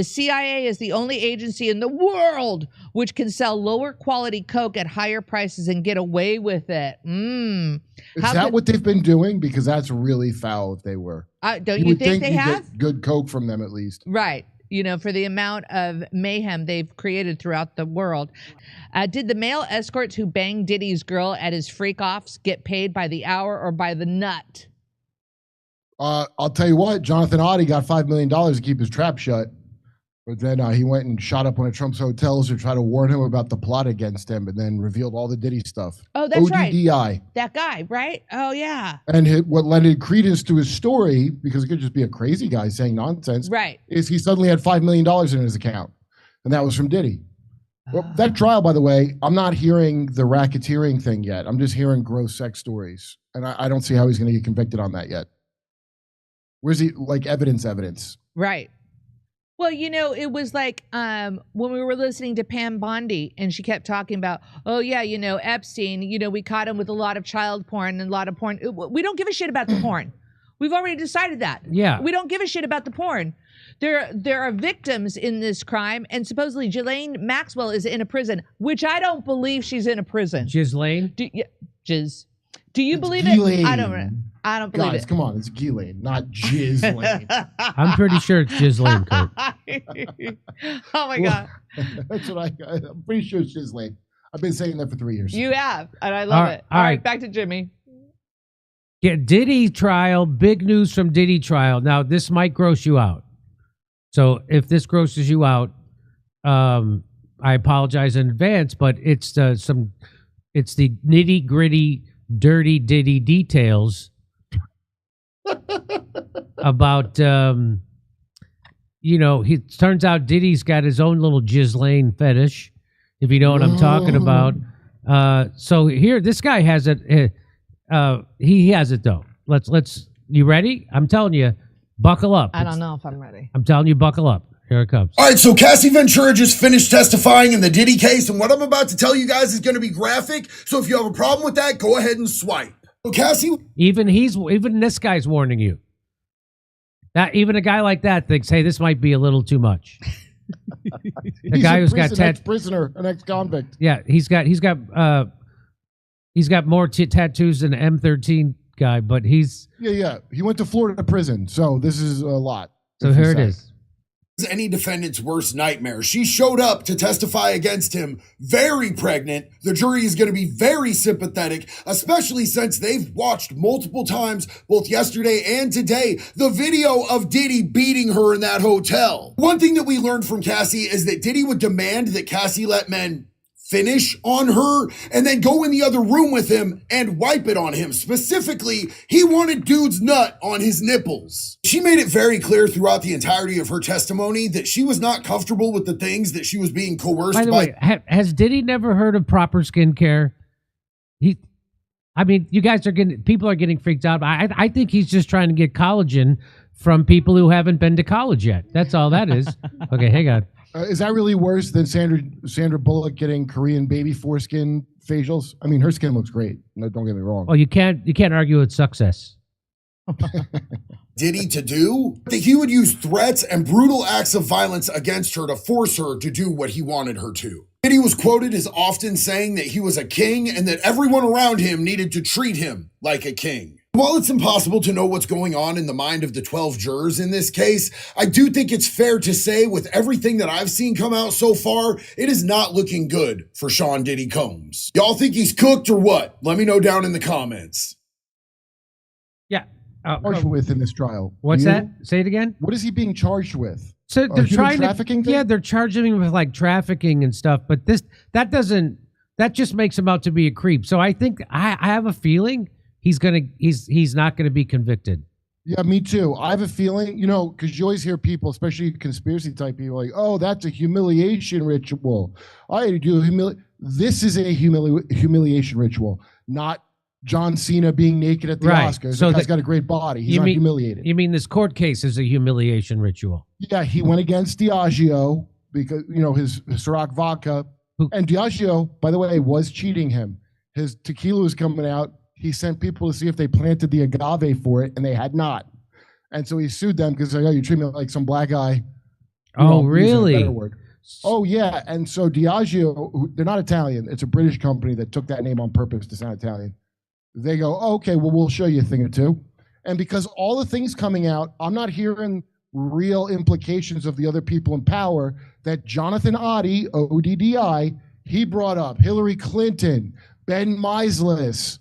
The CIA is the only agency in the world which can sell lower quality coke at higher prices and get away with it. Is that what they've been doing? Because that's really foul if they were. Don't you think they have? Get good coke from them at least. Right. You know, for the amount of mayhem they've created throughout the world. Did the male escorts who banged Diddy's girl at his freak-offs get paid by the hour or by the nut? I'll tell you what, Jonathan Oddie got $5 million to keep his trap shut. But then he went and shot up one of Trump's hotels to try to warn him about the plot against him and then revealed all the Diddy stuff. Oh, that's ODDI. Right. That guy, right? Oh, yeah. And what lended credence to his story, because it could just be a crazy guy saying nonsense, right, is he suddenly had $5 million in his account. And that was from Diddy. Well, that trial, by the way, I'm not hearing the racketeering thing yet. I'm just hearing gross sex stories. And I don't see how he's going to get convicted on that yet. Where's he, like, evidence? Right. Well, you know, it was like when we were listening to Pam Bondi and she kept talking about, oh, yeah, you know, Epstein, you know, we caught him with a lot of child porn and a lot of porn. We don't give a shit about the porn. We've already decided that. Yeah. We don't give a shit about the porn. There are victims in this crime, and supposedly Ghislaine Maxwell is in a prison, which I don't believe she's in a prison. Ghislaine? Do you believe Ghislaine. it? I don't believe Guys, it. come on, it's Ghislaine, not Ghislaine. I'm pretty sure it's Ghislaine, Kurt. Oh my God. That's what I'm pretty sure it's Ghislaine. I've been saying that for 3 years. You have, and I love it. All right, back to Jimmy. Yeah, Diddy trial, big news from Diddy trial. Now, this might gross you out. So if this grosses you out, I apologize in advance, but it's the nitty gritty, dirty Diddy details about, you know, it turns out Diddy's got his own little Ghislaine fetish, if you know what I'm talking about. So here, this guy has it. He has it though. You ready? I'm telling you, buckle up. I don't know if I'm ready. I'm telling you, buckle up. Here it comes. All right, so Cassie Ventura just finished testifying in the Diddy case, and what I'm about to tell you guys is going to be graphic. So if you have a problem with that, go ahead and swipe. So Cassie, even this guy's warning you. That even a guy like that thinks, hey, this might be a little too much. The guy who's got ex-prisoner, an ex-convict. Yeah, he's got more tattoos than an M13 guy, but he's he went to Florida prison, so this is a lot. So here it is. any defendant's worst nightmare. She showed up to testify against him, very pregnant. The jury is going to be very sympathetic, especially since they've watched multiple times, both yesterday and today, the video of Diddy beating her in that hotel. One thing that we learned from Cassie is that Diddy would demand that Cassie let men finish on her and then go in the other room with him and wipe it on him. Specifically, he wanted dude's nut on his nipples. She made it very clear throughout the entirety of her testimony that she was not comfortable with the things that she was being coerced by. By the way, has Diddy never heard of proper skincare? People are getting freaked out. I think he's just trying to get collagen from people who haven't been to college yet. That's all that is. Okay, hang on. Is that really worse than Sandra Bullock getting Korean baby foreskin facials? I mean, her skin looks great. No, don't get me wrong. Well, you can't argue with success. Diddy to do? That he would use threats and brutal acts of violence against her to force her to do what he wanted her to. Diddy was quoted as often saying that he was a king and that everyone around him needed to treat him like a king. While it's impossible to know what's going on in the mind of the 12 jurors in this case, I do think it's fair to say with everything that I've seen come out so far, it is not looking good for Sean Diddy Combs. Y'all think he's cooked or what? Let me know down in the comments. Yeah. Charged with in this trial. What's that? Say it again. What is he being charged with? So they're trying trafficking. They're charging him with like trafficking and stuff. But that just makes him out to be a creep. So I think I have a feeling he's not gonna be convicted. Yeah, me too. I have a feeling, because you always hear people, especially conspiracy type people, like, "Oh, that's a humiliation ritual." I do This is a humiliation ritual, not John Cena being naked at the Oscars. So he's got a great body. He's not humiliated. You mean this court case is a humiliation ritual? Yeah, he went against Diageo because his Ciroc vodka, and Diageo, by the way, was cheating him. His tequila was coming out. He sent people to see if they planted the agave for it, and they had not. And so he sued them because you treat me like some black guy Oh, using a really? better word. Oh, yeah. And so Diageo, they're not Italian. It's a British company that took that name on purpose to sound Italian. They go, oh, okay, well, we'll show you a thing or two. And because all the things coming out, I'm not hearing real implications of the other people in power that Jonathan Oddi, ODDI, he brought up. Hillary Clinton, Ben Meislis,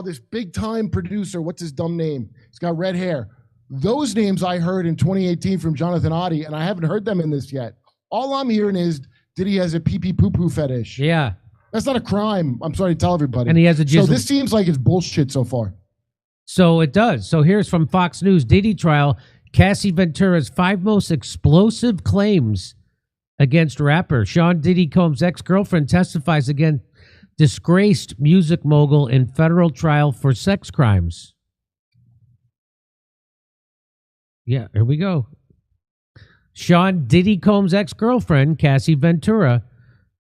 this big-time producer, what's his dumb name? He's got red hair. Those names I heard in 2018 from Jonathan Oddi, and I haven't heard them in this yet. All I'm hearing is Diddy has a pee-pee poo-poo fetish. Yeah. That's not a crime. I'm sorry to tell everybody. And he has a So this seems like it's bullshit so far. So it does. So here's from Fox News. Diddy trial. Cassie Ventura's 5 most explosive claims against rapper. Sean Diddy Combs' ex-girlfriend testifies against disgraced music mogul in federal trial for sex crimes. Yeah, here we go. Sean Diddy Combs' ex-girlfriend, Cassie Ventura,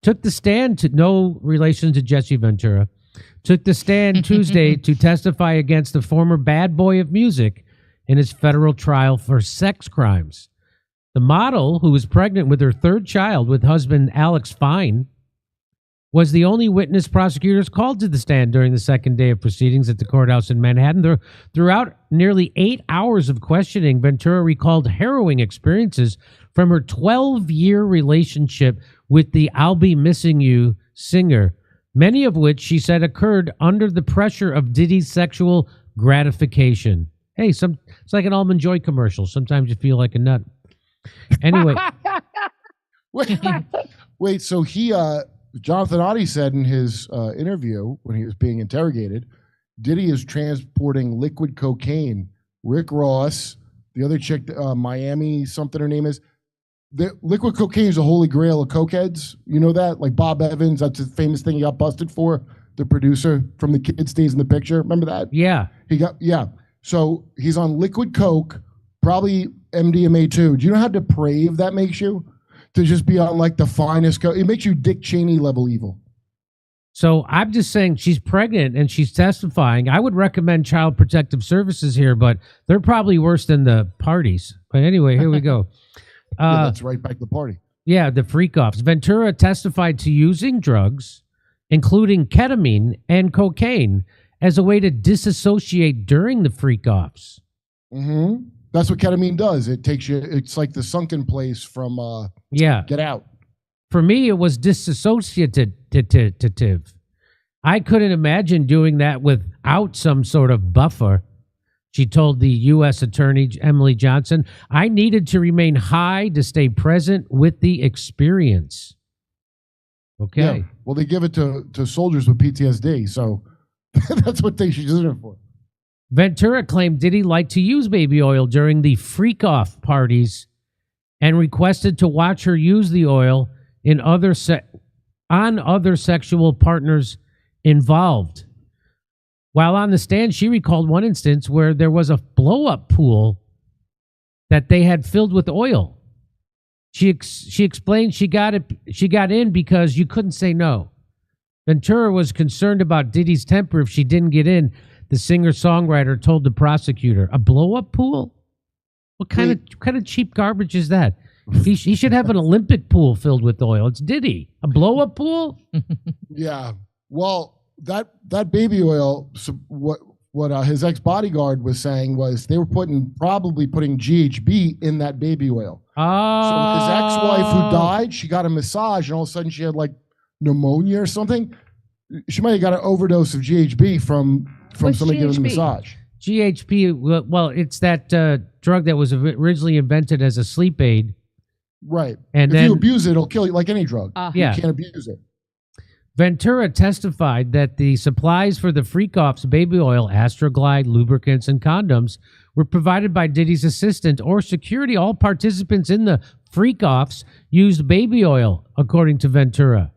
took the stand to no relation to Jesse Ventura, took the stand Tuesday to testify against the former bad boy of music in his federal trial for sex crimes. The model, who was pregnant with her 3rd child with husband Alex Fine, was the only witness prosecutors called to the stand during the second day of proceedings at the courthouse in Manhattan. Throughout nearly 8 hours of questioning, Ventura recalled harrowing experiences from her 12-year relationship with the I'll Be Missing You singer, many of which she said occurred under the pressure of Diddy's sexual gratification. Hey, it's like an Almond Joy commercial. Sometimes you feel like a nut. Anyway. Wait, so Jonathan Oddi said in his interview when he was being interrogated, Diddy is transporting liquid cocaine. Rick Ross, the other chick, Miami, something her name is. The liquid cocaine is a holy grail of cokeheads. You know that? Like Bob Evans, that's a famous thing he got busted for. The producer from The Kid Stays in the Picture. Remember that? Yeah. So he's on liquid coke, probably MDMA too. Do you know how depraved that makes you? To just be on like the finest coke. It makes you Dick Cheney level evil. So I'm just saying she's pregnant and she's testifying. I would recommend Child Protective Services here, but they're probably worse than the parties. But anyway, here we go. That's right back to the party. Yeah, the freak-offs. Ventura testified to using drugs, including ketamine and cocaine, as a way to disassociate during the freak-offs. Mm-hmm. That's what ketamine does. It takes you, it's like the sunken place from Get Out. For me, it was disassociative. I couldn't imagine doing that without some sort of buffer. She told the U.S. Attorney, Emily Johnson, I needed to remain high to stay present with the experience. Okay. Yeah. Well, they give it to soldiers with PTSD, so that's what they should use it for. Ventura claimed Diddy liked to use baby oil during the freak-off parties and requested to watch her use the oil on other sexual partners involved. While on the stand, she recalled one instance where there was a blow-up pool that they had filled with oil. She explained she got in because you couldn't say no. Ventura was concerned about Diddy's temper if she didn't get in. The singer-songwriter told the prosecutor, "A blow-up pool? What kind of cheap garbage is that? He should have an Olympic pool filled with oil. It's Diddy. A blow-up pool?" Yeah. Well, that baby oil. So what his ex-bodyguard was saying was they were probably putting GHB in that baby oil. Oh. So his ex-wife who died, she got a massage, and all of a sudden she had like pneumonia or something. She might have got an overdose of GHB from somebody giving a massage. GHB, well, it's that drug that was originally invented as a sleep aid. Right. And if you abuse it, it'll kill you like any drug. Yeah. You can't abuse it. Ventura testified that the supplies for the freak-offs baby oil, Astroglide, lubricants, and condoms were provided by Diddy's assistant or security. All participants in the freak-offs used baby oil, according to Ventura.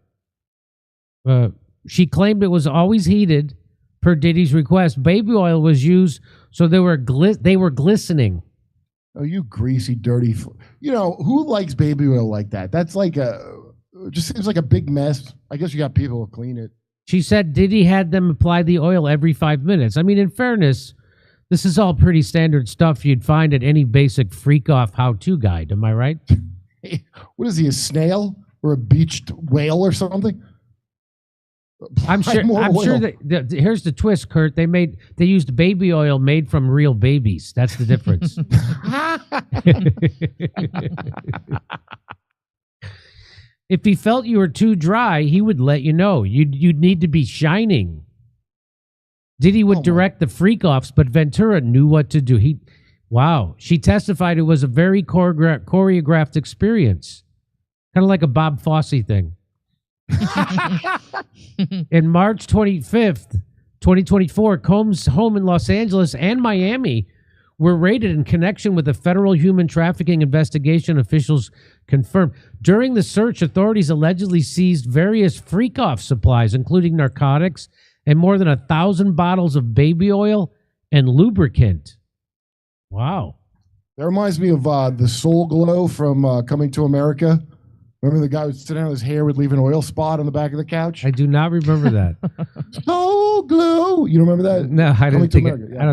She claimed it was always heated per Diddy's request. Baby oil was used so they were glistening. Oh, you greasy, dirty. Who likes baby oil like that? That's like just seems like a big mess. I guess you got people who clean it. She said Diddy had them apply the oil every 5 minutes. I mean, in fairness, This is all pretty standard stuff you'd find at any basic freak-off how-to guide. Am I right? What is he, a snail or a beached whale or something? I'm sure that here's the twist, Kurt. They used baby oil made from real babies. That's the difference. If he felt you were too dry, he would let you know. You'd need to be shining. Diddy would direct the freak-offs, but Ventura knew what to do. She testified it was a very choreographed experience. Kind of like a Bob Fosse thing. In March 25th, 2024, Combs' home in Los Angeles and Miami were raided in connection with a federal human trafficking investigation, officials confirmed. During the search, authorities allegedly seized various freak-off supplies, including narcotics and more than 1,000 bottles of baby oil and lubricant. Wow. That reminds me of the Soul Glow from Coming to America. Remember the guy who was sitting down, his hair would leave an oil spot on the back of the couch? I do not remember that. Soul Glow. You don't remember that? No, I don't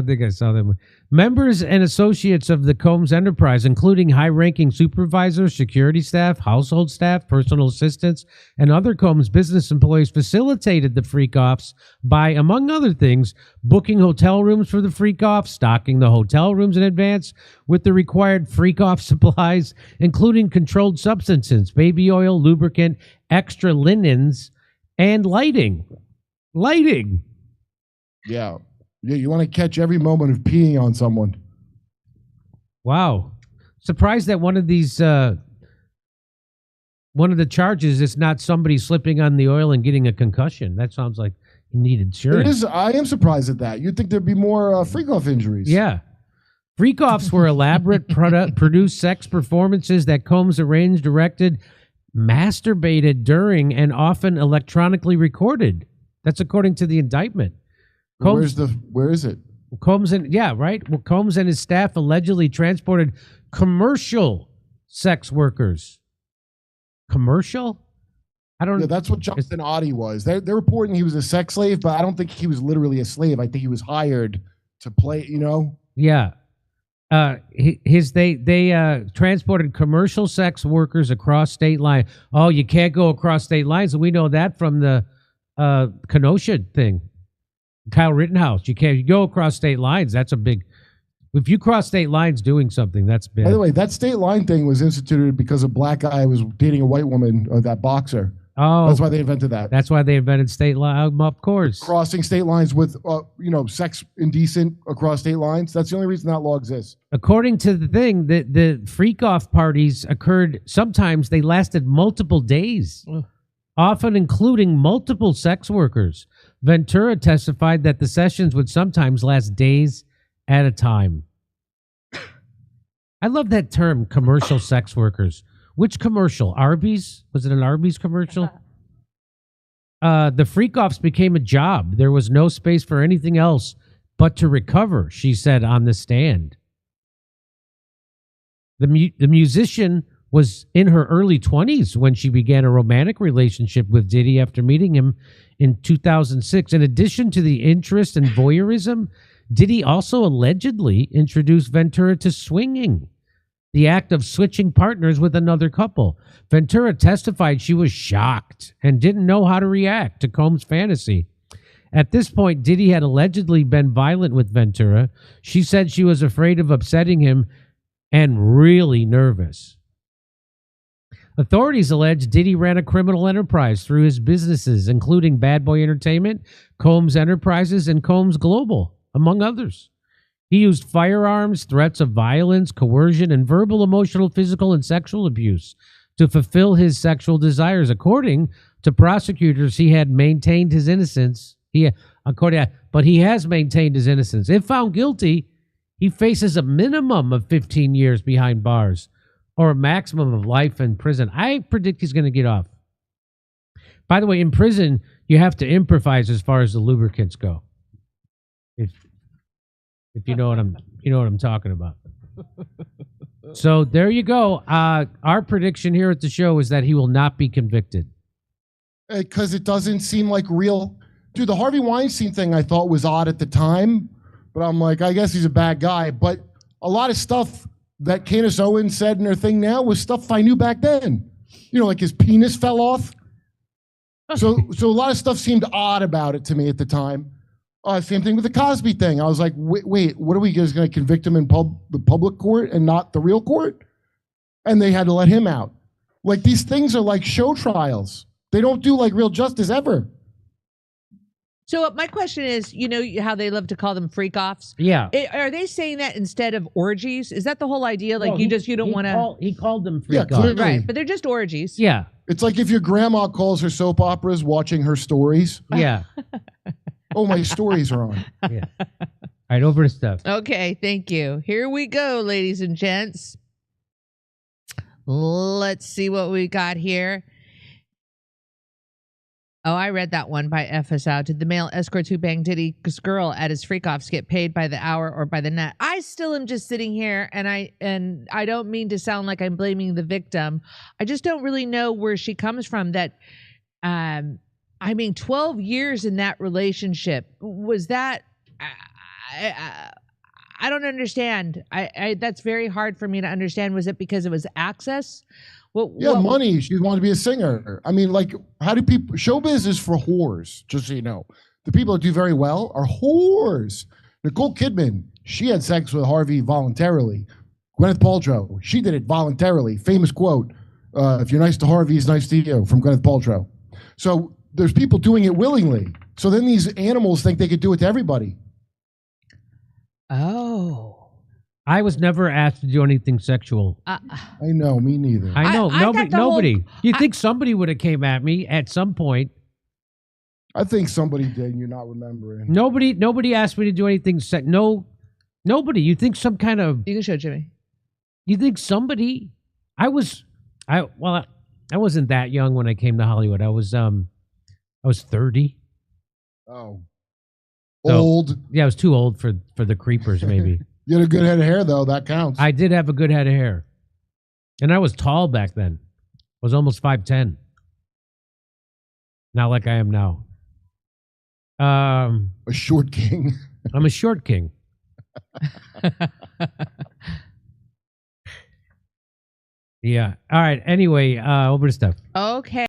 think I saw that one. Members and associates of the Combs enterprise, including high-ranking supervisors, security staff, household staff, personal assistants, and other Combs business employees, facilitated the freak-offs by, among other things, booking hotel rooms for the freak-offs, stocking the hotel rooms in advance with the required freak-off supplies, including controlled substances, baby oil, lubricant, extra linens, and lighting. Yeah. Yeah, you want to catch every moment of peeing on someone. Wow. Surprised that one of the charges is not somebody slipping on the oil and getting a concussion. That sounds like he needed insurance. I am surprised at that. You'd think there'd be more freak-off injuries. Yeah. Freak-offs were elaborate, produced sex performances that Combs arranged, directed, masturbated during, and often electronically recorded. That's according to the indictment. Where is it? Combs and his staff allegedly transported commercial sex workers. Commercial? I don't know. Yeah, that's what Jonathan Oddie was. They're reporting he was a sex slave, but I don't think he was literally a slave. I think he was hired to play, Yeah. They transported commercial sex workers across state lines. Oh, you can't go across state lines. And we know that from the Kenosha thing. Kyle Rittenhouse. You can't go across state lines. That's a big. If you cross state lines doing something, that's big. By the way, that state line thing was instituted because a black guy was dating a white woman, that boxer. Oh, that's why they invented that. That's why they invented state line. Of course, crossing state lines with, sex indecent across state lines. That's the only reason that law exists. According to the thing, the freak-off parties occurred. Sometimes they lasted multiple days, often including multiple sex workers. Ventura testified that the sessions would sometimes last days at a time. I love that term, commercial sex workers. Which commercial? Arby's? Was it an Arby's commercial? The freak-offs became a job. There was no space for anything else but to recover, she said on the stand. The musician was in her early 20s when she began a romantic relationship with Diddy after meeting him in 2006. In addition to the interest in voyeurism, Diddy also allegedly introduced Ventura to swinging, the act of switching partners with another couple. Ventura testified she was shocked and didn't know how to react to Combs' fantasy. At this point, Diddy had allegedly been violent with Ventura. She said she was afraid of upsetting him and really nervous. Authorities allege Diddy ran a criminal enterprise through his businesses, including Bad Boy Entertainment, Combs Enterprises, and Combs Global, among others. He used firearms, threats of violence, coercion, and verbal, emotional, physical, and sexual abuse to fulfill his sexual desires. According to prosecutors, he had maintained his innocence. But he has maintained his innocence. If found guilty, he faces a minimum of 15 years behind bars or a maximum of life in prison. I predict he's going to get off. By the way, in prison, you have to improvise as far as the lubricants go. If you know what I'm talking about. So there you go. Our prediction here at the show is that he will not be convicted. Because it doesn't seem like real. Dude, the Harvey Weinstein thing I thought was odd at the time, But I'm like, I guess he's a bad guy. But a lot of stuff that Candace Owens said in her thing now was stuff I knew back then. You know, like his penis fell off. So a lot of stuff seemed odd about it to me at the time. Same thing with the Cosby thing. I was like, wait, what are we guys going to convict him in the public court and not the real court? And they had to let him out. Like, these things are like show trials. They don't do like real justice ever. So my question is, you know how they love to call them freak offs? Yeah. Are they saying that instead of orgies? Is that the whole idea? Like, No, you don't want to. He called them Yeah, freak offs. clearly. Right, but they're just orgies. Yeah. It's like if your grandma calls her soap operas watching her stories. Yeah. Oh, my stories are on. Yeah. All right, over to stuff. Okay, thank you. Here we go, ladies and gents. Let's see what we got here. Oh, I read that one by FS Out. Did the male escorts who banged Diddy's girl at his freak-offs get paid by the hour or by the net? I still am just sitting here, and I don't mean to sound like I'm blaming the victim. I just don't really know where she comes from. That, I mean, 12 years in that relationship. Was that... I don't understand. I that's very hard for me to understand. Was it because it was access? Money. She wanted to be a singer. I mean, like, how do people... Showbiz is for whores, just so you know. The people that do very well are whores. Nicole Kidman, she had sex with Harvey voluntarily. Gwyneth Paltrow, she did it voluntarily. Famous quote, if you're nice to Harvey, he's nice to you, from Gwyneth Paltrow. So there's people doing it willingly. So then these animals think they could do it to everybody. Oh. I was never asked to do anything sexual. I know, me neither. I know. I thought the nobody. whole- You think somebody would have came at me at some point. I think somebody did and you're not remembering. Nobody asked me to do anything nobody. You think some kind of... You can show Jimmy. You think somebody... I wasn't that young when I came to Hollywood. I was 30. Oh. So, Old. Yeah, I was too old for the creepers, maybe. You had a good head of hair, though. That counts. I did have a good head of hair. And I was tall back then. I was almost 5'10". Not like I am now. A short king. I'm a short king. Yeah. All right. Anyway, over to stuff. Okay.